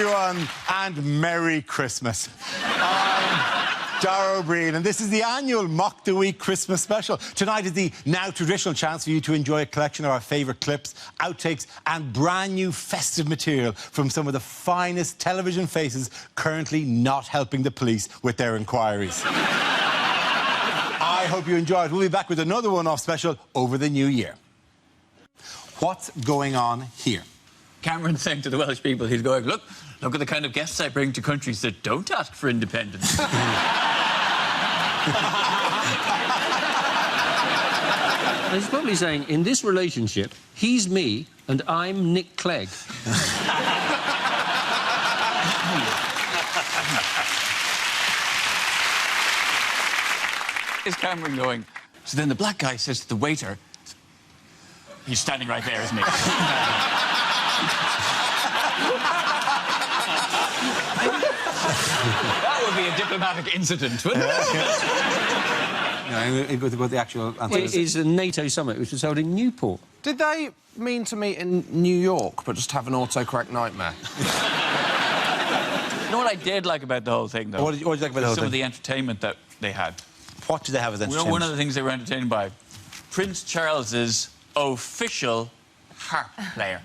everyone, and Merry Christmas. I'm Dara O'Brien, and this is the annual Mock the Week Christmas special. Tonight is the now traditional chance for you to enjoy a collection of our favourite clips, outtakes and brand new festive material from some of the finest television faces currently not helping the police with their inquiries. I hope you enjoy it. We'll be back with another one-off special over the new year. What's going on here? Cameron's saying to the Welsh people, he's going, look at the kind of guests I bring to countries that don't ask for independence. He's probably saying, in this relationship, he's me and I'm Nick Clegg. Is Cameron going? So then the black guy says to the waiter, he's standing right there, isn't he? That would be a diplomatic incident, wouldn't it? No, go the actual answer. It is a NATO summit which was held in Newport. Did they mean to meet in New York, but just have an autocorrect nightmare? You know what I did like about the whole thing, though? What did you like about the whole Some thing? of the entertainment that they had. What did they have as entertainment? One of the things they were entertained by, Prince Charles's official harp player.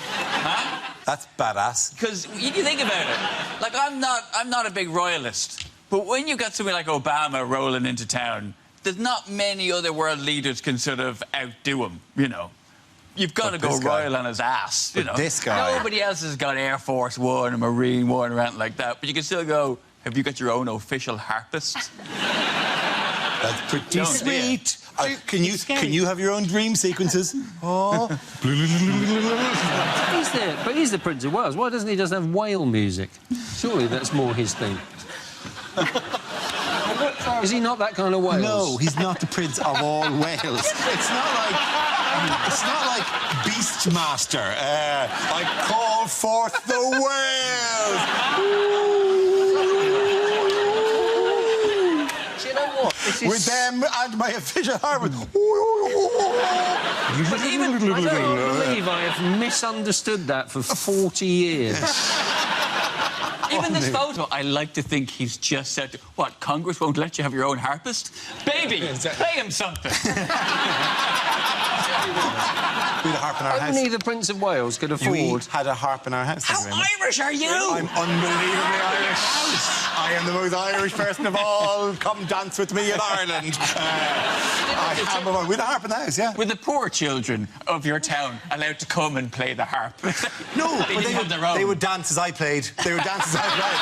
Huh? That's badass. Because you can think about it. Like, I'm not a big royalist, but when you got somebody like Obama rolling into town, there's not many other world leaders can sort of outdo him, you know. You've got to go royal on his ass, you know. This guy. Nobody else has got Air Force One or Marine One or anything like that, but you can still go, have you got your own official harpist? That's pretty sweet. Can you have your own dream sequences? Oh. But he's the Prince of Wales. Why doesn't he just have whale music? Surely that's more his thing. Is he not that kind of Wales? No, he's not the Prince of all Wales. It's not like Beastmaster. I call forth the whales. You know what? With them and my official harp. But even, I don't believe I have misunderstood that for 40 years. Even this photo, I like to think he's just said, what, Congress won't let you have your own harpist? Baby, play him something. We had a harp in our house. Only the Prince of Wales could afford... We had a harp in our house. How Irish are you? I'm unbelievably Irish. I am the most Irish person of all. Come dance with me in Ireland. We had a harp in the house, yeah. Were the poor children of your town allowed to come and play the harp? No, they didn't have their own. They would dance as I played. They would dance as I played.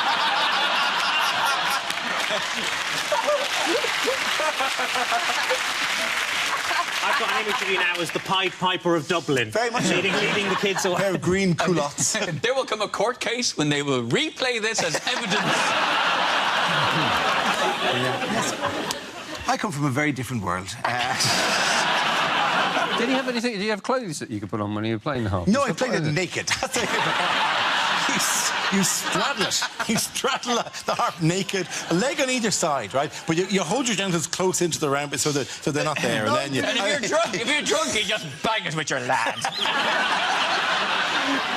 I've got an image of you now as the Pied Piper of Dublin. Very much leading the kids away. They're green culottes. There will come a court case when they will replay this as evidence. Yes. I come from a very different world. Did he have anything? Did you have clothes that you could put on when you were playing the harp? No, I played it naked. You straddle it. You straddle the harp naked, a leg on either side, right? But you hold your genitals close into the round bit so they're not there, and then you... And if you're drunk, you just bang it with your lad.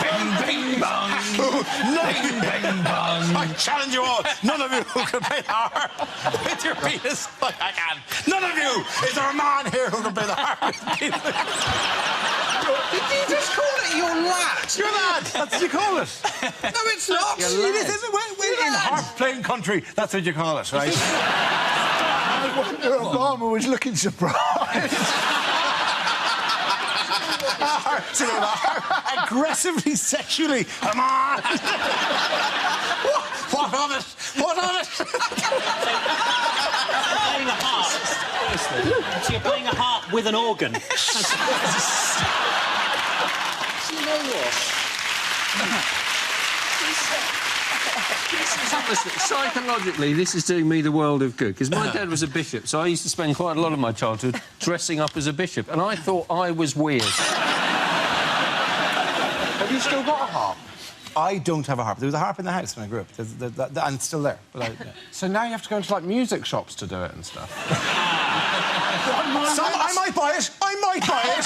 Bing, bing, bong. Bing, bing, bong. I challenge you all. None of you who can play the harp with your penis like I can. None of you. Is there a man here who can play the harp with his penis? Did you just call it your lad? Your lad. That's what you call it. No, it's not. It is. We're in harp-playing country. That's what you call it, right? I wonder if Obama was looking surprised. Aggressively, sexually. Come on. What of it? What of it? Playing a harp. Honestly. So you're playing a harp with an organ. Do you know what? Psychologically, this is doing me the world of good, because my dad was a bishop, so I used to spend quite a lot of my childhood dressing up as a bishop, and I thought I was weird. Have you still got a harp? I don't have a harp. There was a harp in the house when I grew up, and it's still there. But yeah. So now you have to go into, like, music shops to do it and stuff. I might buy it. I might buy it.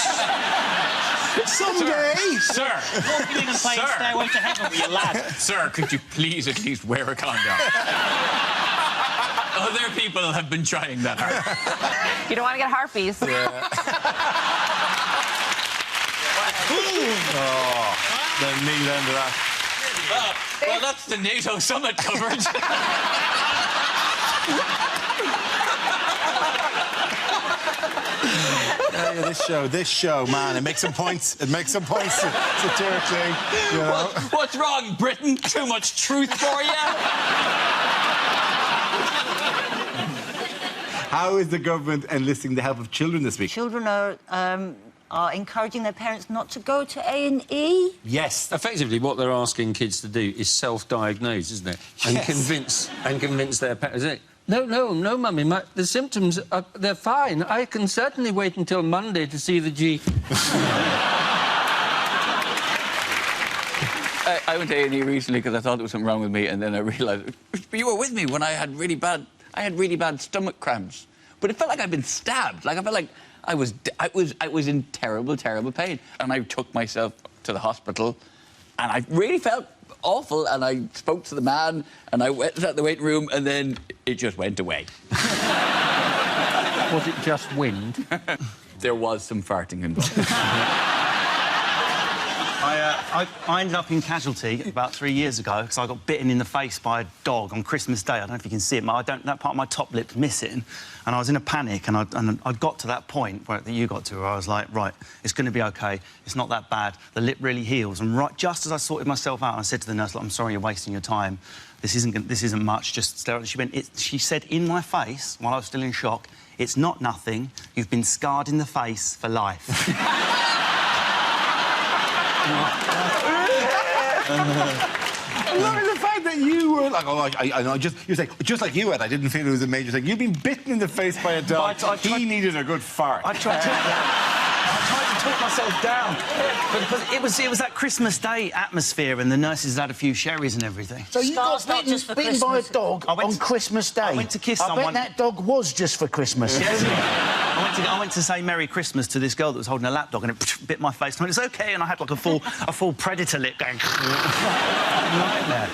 Someday. Sir. Walking in and playing Sir. Stairway to Heaven with your lad. Sir, could you please at least wear a condom? Other people have been trying that hard. You don't want to get herpes. The neat end of that. Well, that's the NATO summit covered. This show, man, it makes some points. It makes some points satirically, you know. What's wrong, Britain? Too much truth for you? How is the government enlisting the help of children this week? Children are encouraging their parents not to go to A&E. Yes. Effectively, what they're asking kids to do is self-diagnose, isn't it? And Yes. convince their parents. Isn't it? No, Mummy. The symptoms they're fine. I can certainly wait until Monday to see the G. I went to A&E recently because I thought there was something wrong with me, and then I realised you were with me when I had really bad stomach cramps. But it felt like I'd been stabbed. Like I felt like I was in terrible pain, and I took myself to the hospital, and I really felt awful. And I spoke to the man, and I went to the waiting room, and then it just went away. Was it just wind? There was some farting involved. I ended up in casualty about 3 years ago because I got bitten in the face by a dog on Christmas Day. I don't know if you can see it, but that part of my top lip's missing. And I was in a panic, and I got to that point that you got to, where I was like, right, it's going to be OK. It's not that bad. The lip really heals. And right, just as I sorted myself out, I said to the nurse, like, I'm sorry you're wasting your time. This isn't much. Just stare. She said in my face, while I was still in shock, it's not nothing. You've been scarred in the face for life. I love the fact that you were like, oh, I know, you say, just like you had, I didn't feel it was a major thing. You've been bitten in the face by a dog. He needed a good fart. I tried to talk myself down. Because it was that Christmas Day atmosphere, and the nurses had a few sherries and everything. So you got Scar's not bitten, just for bitten by a Christmas. dog on Christmas Day? I went to kiss I someone. bet that dog was just for Christmas. I went to say Merry Christmas to this girl that was holding a lap dog, and it bit my face. And I went, it's OK, and I had like a full predator lip going. Nightmare.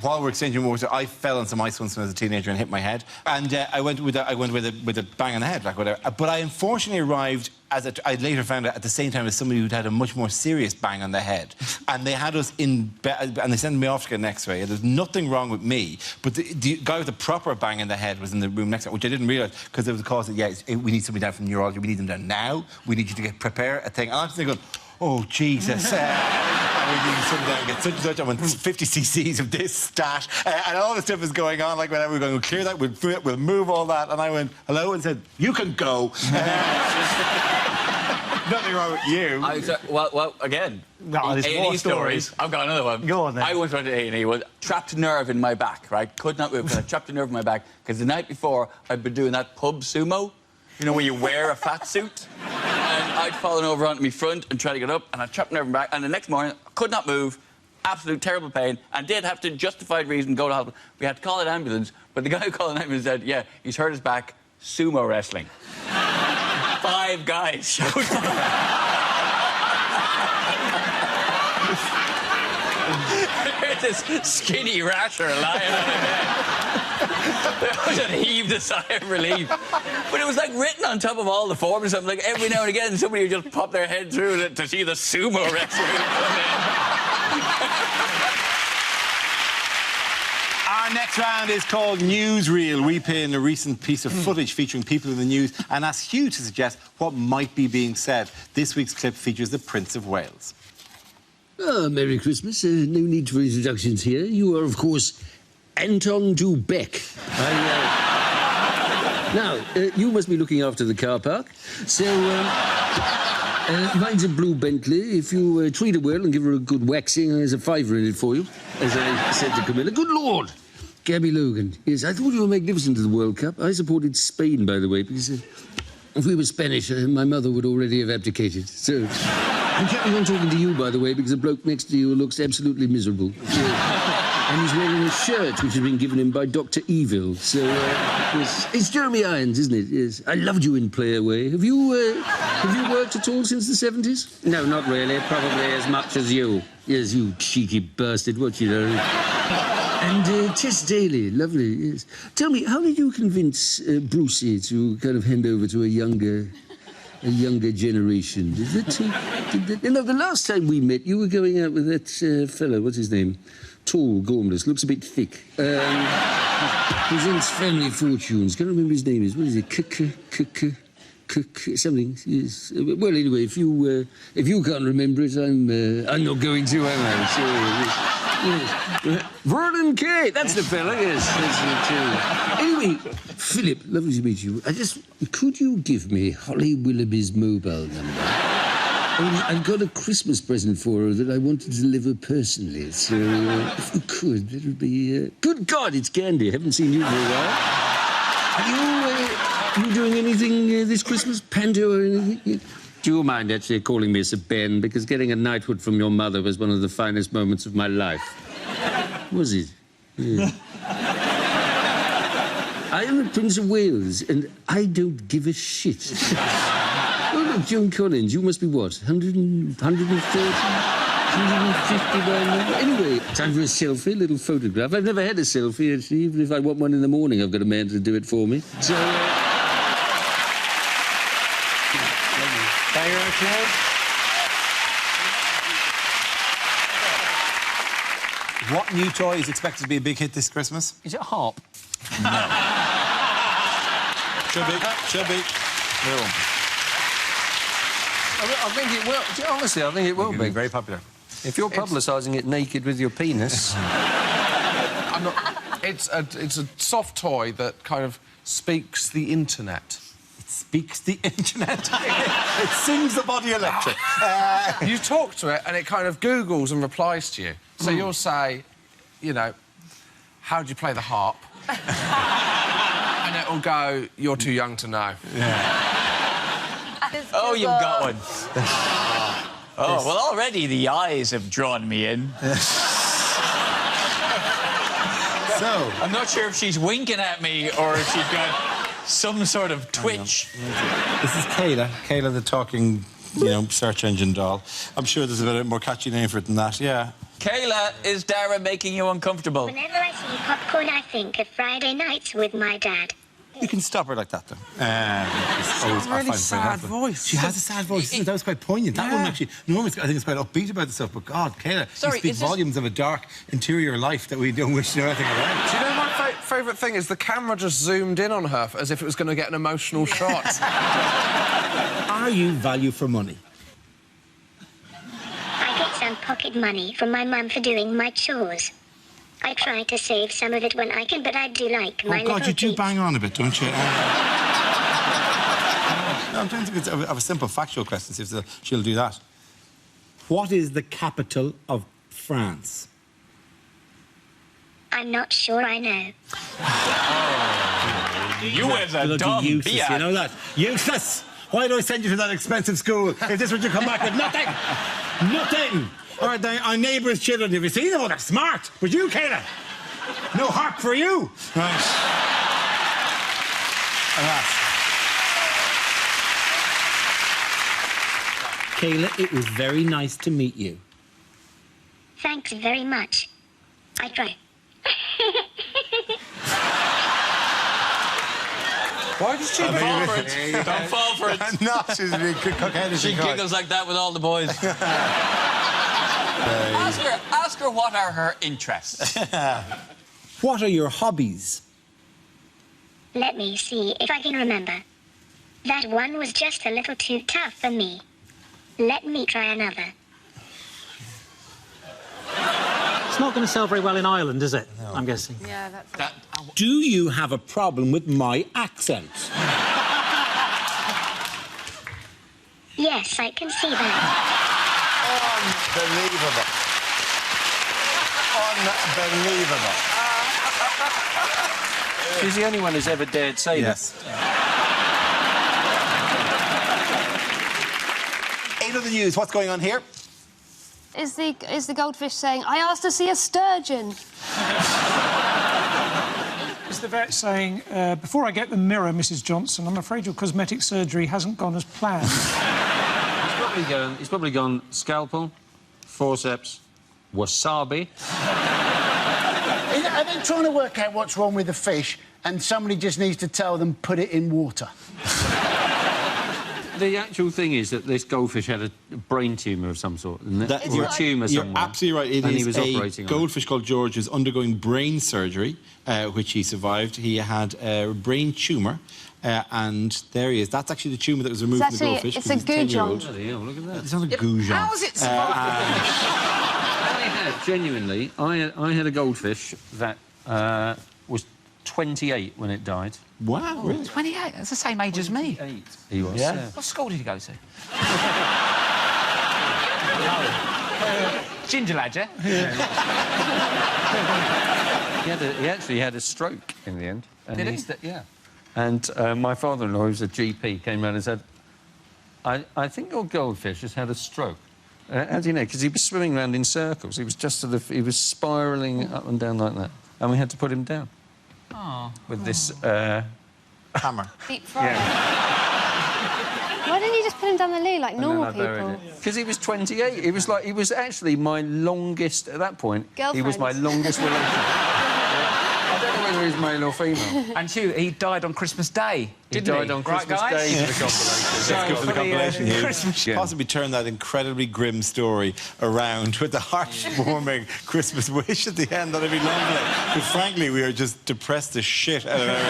While we're exchanging words, I fell on some ice once when I was a teenager and hit my head, and I went with a bang on the head, like whatever. But I unfortunately arrived. I later found out at the same time as somebody who'd had a much more serious bang on the head, and they had us in bed, and they sent me off to get an X-ray. There's nothing wrong with me, but the guy with the proper bang in the head was in the room next to me, which I didn't realise because there was a cause that we need somebody down from neurology. We need them down now. We need you to prepare a thing. And I'm thinking, oh Jesus. We need somebody down and get such and such. I want 50 cc's of this stash, and all this stuff is going on. Like whatever, we're going to clear that. We'll move all that. And I went hello and said, you can go. Nothing wrong with you. Well, again, No, there's more A&E stories. I've got another one. Go on, then. I once went to A&E with trapped nerve in my back, right? Could not move because I trapped a nerve in my back because the night before I'd been doing that pub sumo, you know, where you wear a fat suit. And I'd fallen over onto my front and tried to get up, and I trapped a nerve in my back. And the next morning, I could not move, absolute terrible pain, and did have to, justified reason, go to hospital. We had to call an ambulance, but the guy who called an ambulance said, yeah, he's hurt his back, sumo wrestling. 5 guys showed up. This skinny rasher lying on my bed. I just heaved a sigh of relief. But it was like written on top of all the forms or something. Like every now and again, somebody would just pop their head through it to see the sumo wrestler come in. Our next round is called Newsreel. We pay in a recent piece of footage featuring people in the news and ask Hugh to suggest what might be being said. This week's clip features the Prince of Wales. Merry Christmas. No need for introductions here. You are, of course, Anton du Beck. Now, you must be looking after the car park. So, mine's a blue Bentley. If you treat her well and give her a good waxing, there's a £5 in it for you, as I said to Camilla. Good Lord! Gabby Logan. Yes, I thought you were magnificent at the World Cup. I supported Spain, by the way, because if we were Spanish, my mother would already have abdicated. So, I'm carrying on talking to you, by the way, because the bloke next to you looks absolutely miserable. So, And he's wearing a shirt which has been given him by Dr. Evil. So, yes. It's Jeremy Irons, isn't it? Yes. I loved you in Play Away. Have you worked at all since the 70s? No, not really. Probably as much as you. Yes, you cheeky bastard. What you know? And Tess Daly, lovely, yes. Tell me, how did you convince Brucey to kind of hand over to a younger generation? Did that, you know, the last time we met, you were going out with that fellow, what's his name? Tall, gormless, looks a bit thick. Presents Family Fortunes. Can't remember his name is. What is it? Something. Yes. Well, anyway, if you can't remember it, I'm not going to, am I? So, yes. Vernon Kay, that's the fella, yes. That's it, anyway, Philip, lovely to meet you. Could you give me Holly Willoughby's mobile number? I've got a Christmas present for her that I want to deliver personally, so if you could, that would be... Good God, it's Candy. I haven't seen you for a while. Are you doing anything this Christmas? Panto or anything? Do you mind actually calling me Sir Ben? Because getting a knighthood from your mother was one of the finest moments of my life. Was it? Yeah. I am the Prince of Wales, and I don't give a shit. Oh, look, Joan Collins, you must be what, 130? 150 by now? Anyway, time for a selfie, a little photograph. I've never had a selfie, actually. Even if I want one in the morning, I've got a man to do it for me. So, What new toy is expected to be a big hit this Christmas? Is it a harp? No. Should be. I think it will. Honestly, I think it will be. Very popular. If you're publicising it naked with your penis... I'm not... It's a soft toy that kind of speaks the internet. It speaks the internet. It sings the body electric. You talk to it and it kind of Googles and replies to you. So you'll say, you know, how do you play the harp? And it'll go, you're too young to know. Yeah. Oh, you've got one. Oh, well, already the eyes have drawn me in. So... I'm not sure if she's winking at me or if she's got some sort of twitch. This is Kayla. Kayla, the talking, search engine doll. I'm sure there's a bit more catchy name for it than that, yeah. Kayla, is Dara making you uncomfortable? Whenever I see popcorn, I think of Friday nights with my dad. You can stop her like that, though. She has a really sad voice. She has a sad voice. That was quite poignant. That one actually... Normally, I think it's quite upbeat about the stuff, but God, Kayla, Sorry, you speak volumes of a dark interior life that we don't wish to know anything about. Do you know my favourite thing is the camera just zoomed in on her as if it was going to get an emotional shot. Are you value for money? I get some pocket money from my mum for doing my chores. I try to save some of it when I can, but I do like my little God, you do treats. bang on a bit, don't you? No, I'm trying to think of a simple factual question, see if she'll do that. What is the capital of France? I'm not sure I know. You as a Bloody dumb useless, biatch. you know that? Useless! Why do I send you to that expensive school if this is what you come back with? Nothing! Nothing! All right, our neighbours' children, have you seen them? Oh, they're smart. But you, Kayla, no harp for you. Right. Kayla, it was very nice to meet you. Thanks very much. I try. Why does she Fall for it. Don't fall for it. No, she's a big cockhead. She giggles like that with all the boys. Ask her what are her interests. What are your hobbies? Let me see if I can remember. That one was just a little too tough for me. Let me try another. It's not going to sell very well in Ireland, is it? No. I'm guessing. Yeah, that's... Do you have a problem with my accent? Yes, I can see that. Unbelievable. She's the only one who's ever dared say Yes. that. 8 of the news. What's going on here? Is the goldfish saying, I asked to see a sturgeon? Is the vet saying, before I get the mirror, Mrs. Johnson, I'm afraid your cosmetic surgery hasn't gone as planned? He's probably gone scalpel, forceps, wasabi. Are they trying to work out what's wrong with the fish and somebody just needs to tell them put it in water? The actual thing is that this goldfish had a brain tumour of some sort, isn't it? You're a tumour You're somewhere. absolutely right. It and is he was a operating on goldfish called George who's undergoing brain surgery, which he survived. He had a brain tumour, and there he is. That's actually the tumour that was removed from the goldfish. It's a goujon. Look at that. It's not a goujon. How's it survived? Genuinely, I had a goldfish that was 28 when it died. Wow, really? 28? That's the same age as me. He was. Yeah. What school did you go to? Ginger lad, yeah? He actually had a stroke in the end. And Did he? Yeah. And my father-in-law, who's a GP, came round and said, I think your goldfish has had a stroke. How do you know? Because he was swimming around in circles. He was just he was spiralling up and down like that. And we had to put him down. Oh. With this... Hammer. Deep fry. Why didn't you just put him down the loo like normal people? Because he was 28. He was actually my longest, at that point, he was my longest relationship. I don't know whether he's male or female. And Hugh, he died on Christmas Day, didn't he? He died on Christmas Day for the compilation. That's good for the compilation here. Christmas Could possibly turn that incredibly grim story around with the heartwarming Christmas wish at the end. That'd be lovely. But frankly, we are just depressed as shit out of everything.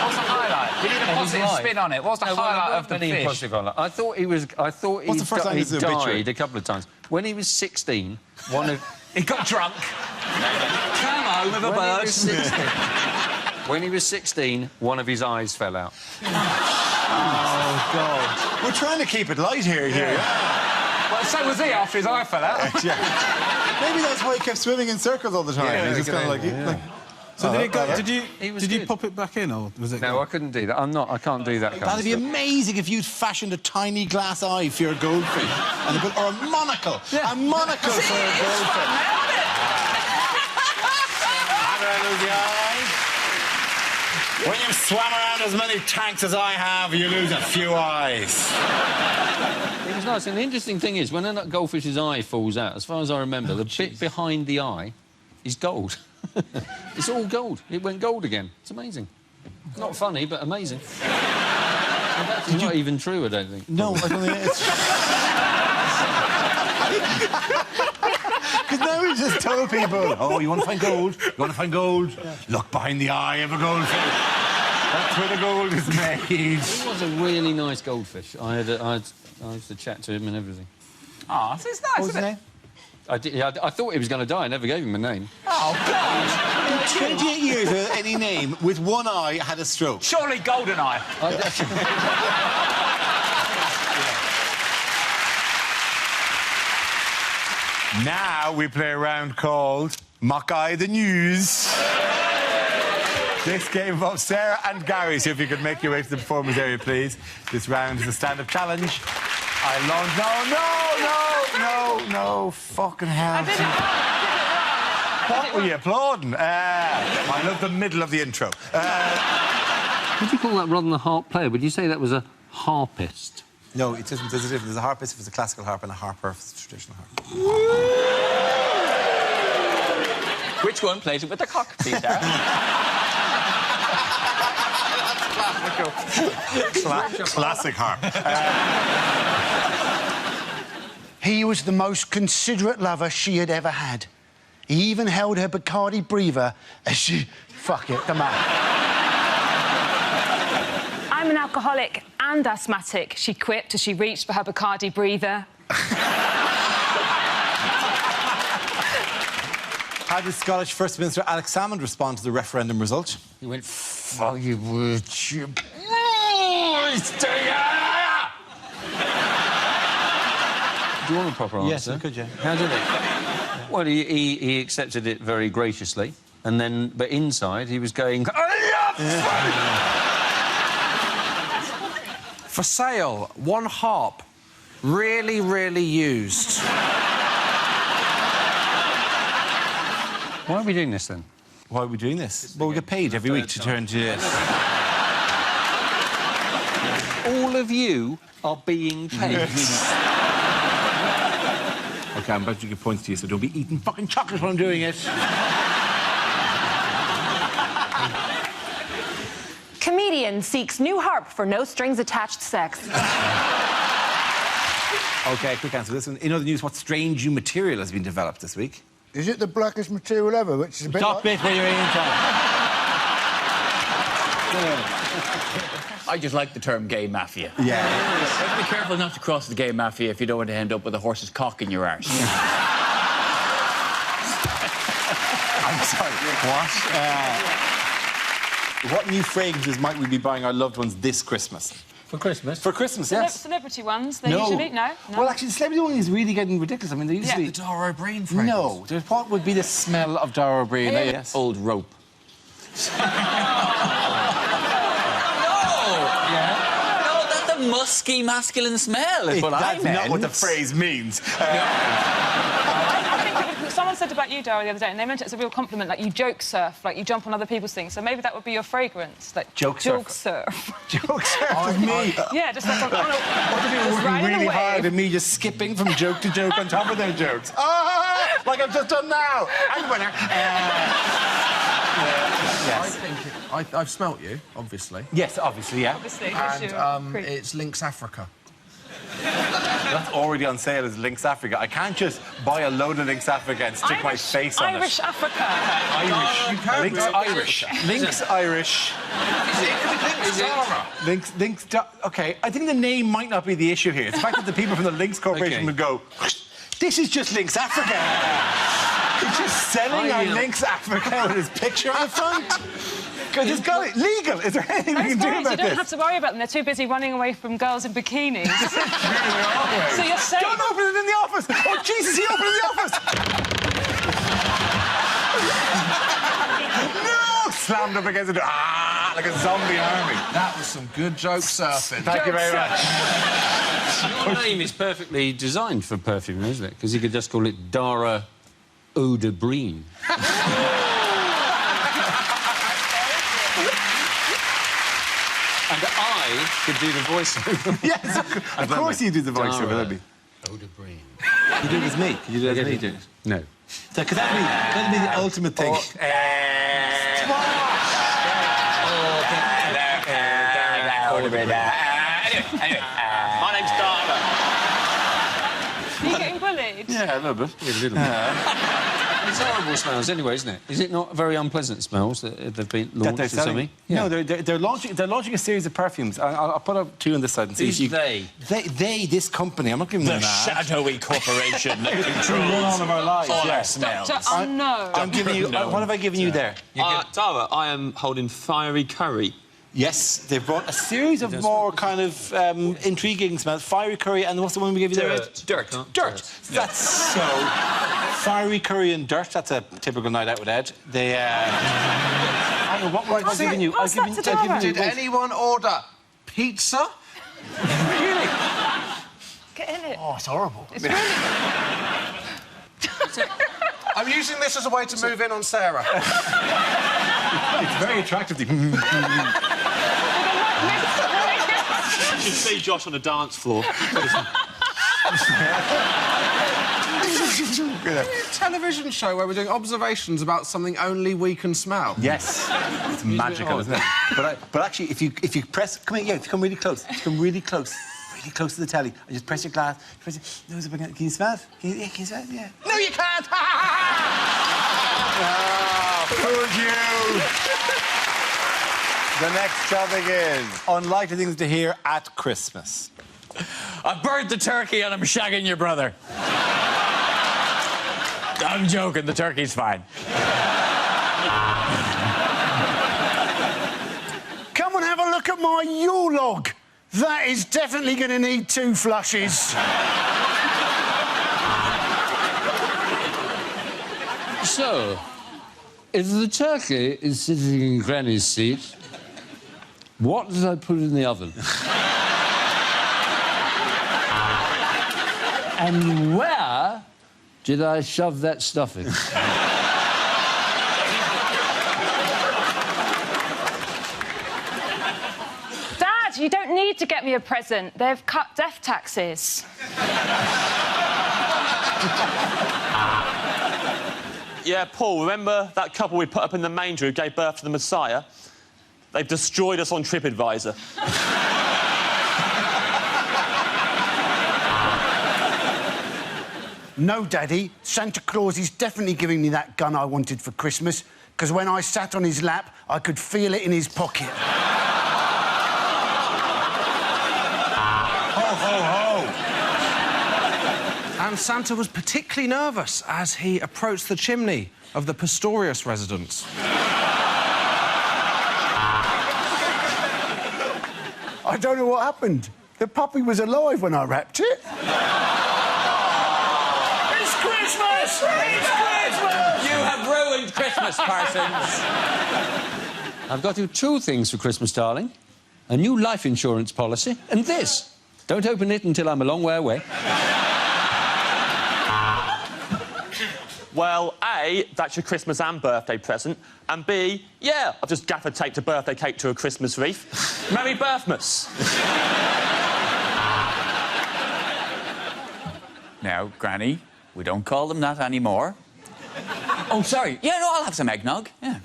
What's the highlight? You need a positive spin on it. What's the highlight of the fish? Positive highlight. I thought he What's the first line of the obituary? died a couple of times. When he was 16, one of... He got drunk. Come home with a bird. When he was 16, one of his eyes fell out. Oh, God. We're trying to keep it light here, yeah. Well, so was he after his eye fell out. Yeah. Maybe that's why he kept swimming in circles all the time. Yeah, He's just kind of like... So did it go? Did you good. pop it back in, or was it? No, I couldn't do that. I can't do that. That'd be amazing if you'd fashioned a tiny glass eye for your goldfish. Or a monocle. Yeah. A monocle for a goldfish. How do I lose the eye? When you've swam around as many tanks as I have, you lose a few eyes. It was nice. And the interesting thing is, when a goldfish's eye falls out, as far as I remember, the bit behind the eye is gold. It's all gold. It went gold again. It's amazing. Not funny, but amazing. That's not even true, I don't think. No, I don't think it's... Because now we just tell people, oh, you want to find gold? You want to find gold? Yeah. Look behind the eye of a goldfish. That's where the gold is made. He was a really nice goldfish. I used to chat to him and everything. Oh, it's nice, isn't it? I thought he was going to die. I never gave him a name. Oh, God! In 28 years without any name, with one eye, had a stroke. Surely Goldeneye. Now we play a round called Mock Eye the News. This game involves Sarah and Gary, so if you could make your way to the performance area, please. This round is a stand-up challenge. No, fucking hell. What were you applauding? I love the middle of the intro. Would you call that rather than a harp player? Would you say that was a harpist? No, it isn't. There's a difference. There's a harpist if it's a classical harp and a harper if it's a traditional harp. Which one plays it with the cock, please, Sarah? Classic harp. He was the most considerate lover she had ever had. He even held her Bacardi breather as she... Fuck it, come on. I'm an alcoholic and asthmatic, she quipped as she reached for her Bacardi breather. How did Scottish First Minister Alex Salmond respond to the referendum result? He went, fuck you, would you... Do you want a proper answer? Yes, I could, yeah. How did it? Well, he accepted it very graciously, and then, but inside he was going... For sale, one harp, really, really used. Why are we doing this, then? Why are we doing this? Well, we get paid every week to turn to this. All of you are being paid. OK, I'm about to give points to you, so don't be eating fucking chocolate while I'm doing it. Comedian seeks new harp for no strings attached sex. OK, quick answer. This one. In other news, what strange new material has been developed this week? Is it the blackest material ever, which is a bit Stop like... it when you're in time. I just like the term gay mafia. Yeah. You have to be careful not to cross the gay mafia if you don't want to end up with a horse's cock in your arse. I'm sorry. What new fragrances might we be buying our loved ones this Christmas? For Christmas? For Christmas, yes. Celebrity ones, they usually... No? Well, actually, the celebrity one is really getting ridiculous. I mean, they usually... The Dara O'Brien fragrance. No. What would be the smell of Dara O'Brien? Yes. Old rope. No, that's a musky, masculine smell, is what I That's meant. not what the phrase means. I think someone said about you, Dara, the other day, and they meant it as a real compliment, like you joke surf, like you jump on other people's things. So maybe that would be your fragrance, like Joke surf. Joke surf is me. Yeah, just like on a... What do you mean, working riding a really wave. hard and me just skipping from joke to joke on top of their jokes? Ah, like I've just done now. I'm winner. Yes. I've smelt you, obviously. Yes, obviously, yeah. Obviously, And it's Lynx Africa. That's already on sale as Lynx Africa. I can't just buy a load of Lynx Africa and stick my face on Irish it. Africa. Lynx Irish. Lynx Irish. Lynx. OK, I think the name might not be the issue here. It's the fact that the people from the Lynx Corporation would go, this is just Lynx Africa. He's just selling our Lynx Africa with his picture on the front. Because it's got it legal. Is there anything we can do about this? You don't have to worry about them. They're too busy running away from girls in bikinis. So you're safe. Don't open it in the office. Oh, Jesus, he opened it in the office. No! Slammed up against the door. Ah, like a zombie army. That was some good joke surfing. Thank you very much. Your name is perfectly designed for perfume, isn't it? Because you could just call it Dara Eau de Breen. And I could do the voiceover. Yes, of course you do the voiceover. That'd be... Eau de Breen. You do it as me. You do it as me. No. Because that'd be the ultimate thing. My name's Dara. Are you getting bullied? Yeah, a little bit. Yeah, a little bit. It's horrible smells anyway, isn't it? Is it not very unpleasant smells that they've been launched or something? No, they're launching a series of perfumes. I'll put up two on this side and see. Who's they? This company. I'm not giving them that. shadowy corporation that controls all of our lives. all Yeah. our smells. Dr. Unknown. I'm giving you. What have I given you there? Tara, I am holding fiery curry. Yes, they've brought a series of more kind of intriguing smells. Fiery curry, and what's the one we gave you there? Dirt. That's so... Fiery curry and dirt, that's a typical night out with Ed. They, I don't know, what I've given you... Pass that to Dara. Did anyone order pizza? Really? Get in it. Oh, it's horrible. It's really... I'm using this as a way to move in on Sarah. It's very attractive. You should see Josh on the dance floor. Television show where we're doing observations about something only we can smell. Yes, it's magical, isn't it? But actually, if you press, come here, come really close. Come really close to the telly. And just press your glass. Press your nose up again. Can you smell it? Can you smell it? Yeah. No, you can't. Fooled you. The next topic is unlikely things to hear at Christmas. I burned the turkey and I'm shagging your brother. I'm joking, the turkey's fine. Come and have a look at my Yule log. That is definitely going to need 2 flushes. So, if the turkey is sitting in Granny's seat, what did I put in the oven? And where did I shove that stuffing? Dad, you don't need to get me a present. They've cut death taxes. Yeah, Paul, remember that couple we put up in the manger who gave birth to the Messiah? They've destroyed us on TripAdvisor. No, Daddy, Santa Claus is definitely giving me that gun I wanted for Christmas, because when I sat on his lap, I could feel it in his pocket. Ho, ho, ho! And Santa was particularly nervous as he approached the chimney of the Pistorius residence. I don't know what happened. The puppy was alive when I wrapped it. It's Christmas! It's Christmas! You have ruined Christmas, Parsons. I've got you 2 things for Christmas, darling. A new life insurance policy and this. Don't open it until I'm a long way away. Well, A, that's your Christmas and birthday present, and B, yeah, I've just gaffer taped a birthday cake to a Christmas wreath. Merry Birthmas. Now, Granny, we don't call them that anymore. Oh, sorry. Yeah, no, I'll have some eggnog. Yeah.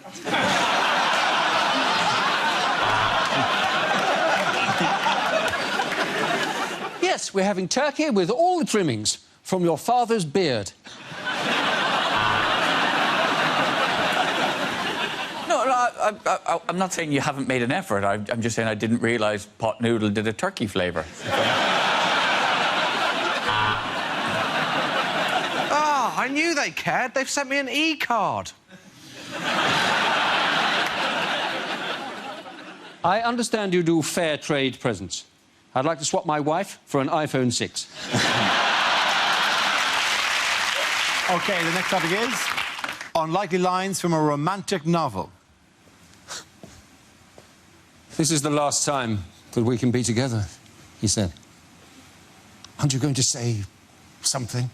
Yes, we're having turkey with all the trimmings from your father's beard. I'm not saying you haven't made an effort. I'm just saying I didn't realise pot noodle did a turkey flavour. Ah, I knew they cared. They've sent me an e-card. I understand you do fair trade presents. I'd like to swap my wife for an iPhone 6. OK, the next topic is unlikely lines from a romantic novel. This is the last time that we can be together, he said. Aren't you going to say something?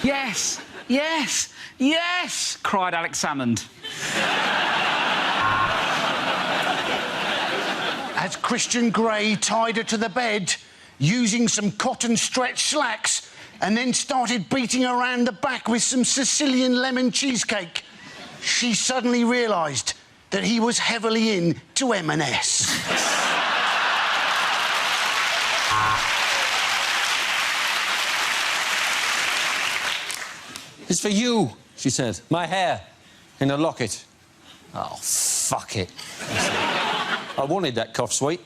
Yes, yes, yes, cried Alex Salmond. As Christian Grey tied her to the bed using some cotton stretch slacks and then started beating her around the back with some Sicilian lemon cheesecake, she suddenly realised that he was heavily into M&S. It's for you, she said. My hair in a locket. Oh, fuck it. I wanted that cough sweet.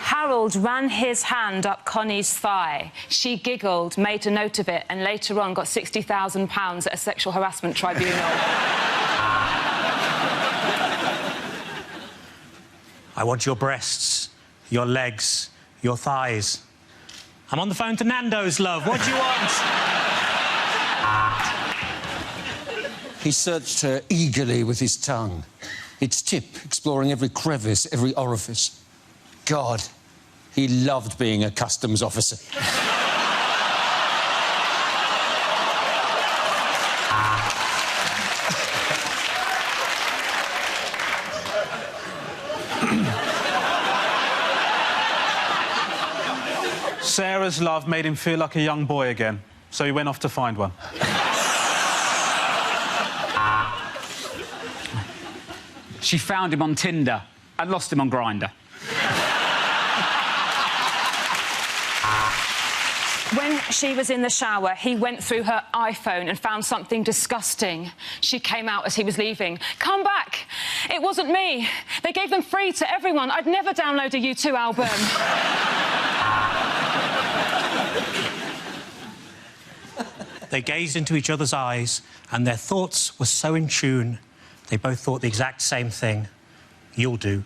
Harold ran his hand up Connie's thigh. She giggled, made a note of it, and later on got £60,000 at a sexual harassment tribunal. I want your breasts, your legs, your thighs. I'm on the phone to Nando's, love. What do you want? He searched her eagerly with his tongue, its tip exploring every crevice, every orifice. God, he loved being a customs officer. Sarah's love made him feel like a young boy again, so he went off to find one. She found him on Tinder and lost him on Grindr. When she was in the shower, he went through her iPhone and found something disgusting. She came out as he was leaving. Come back! It wasn't me. They gave them free to everyone. I'd never download a U2 album. They gazed into each other's eyes, and their thoughts were so in tune, they both thought the exact same thing. You'll do.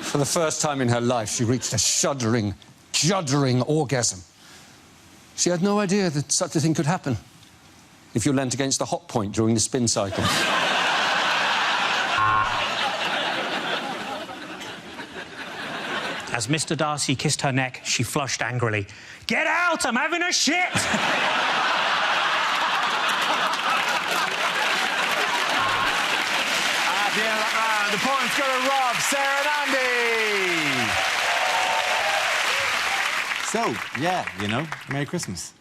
For the first time in her life, she reached a shuddering, juddering orgasm. She had no idea that such a thing could happen if you leant against the hot point during the spin cycle. As Mr. Darcy kissed her neck, she flushed angrily. Get out! I'm having a shit! At the end of that round, the points go to Rob, Sarah and Andy. So, yeah, you know, Merry Christmas.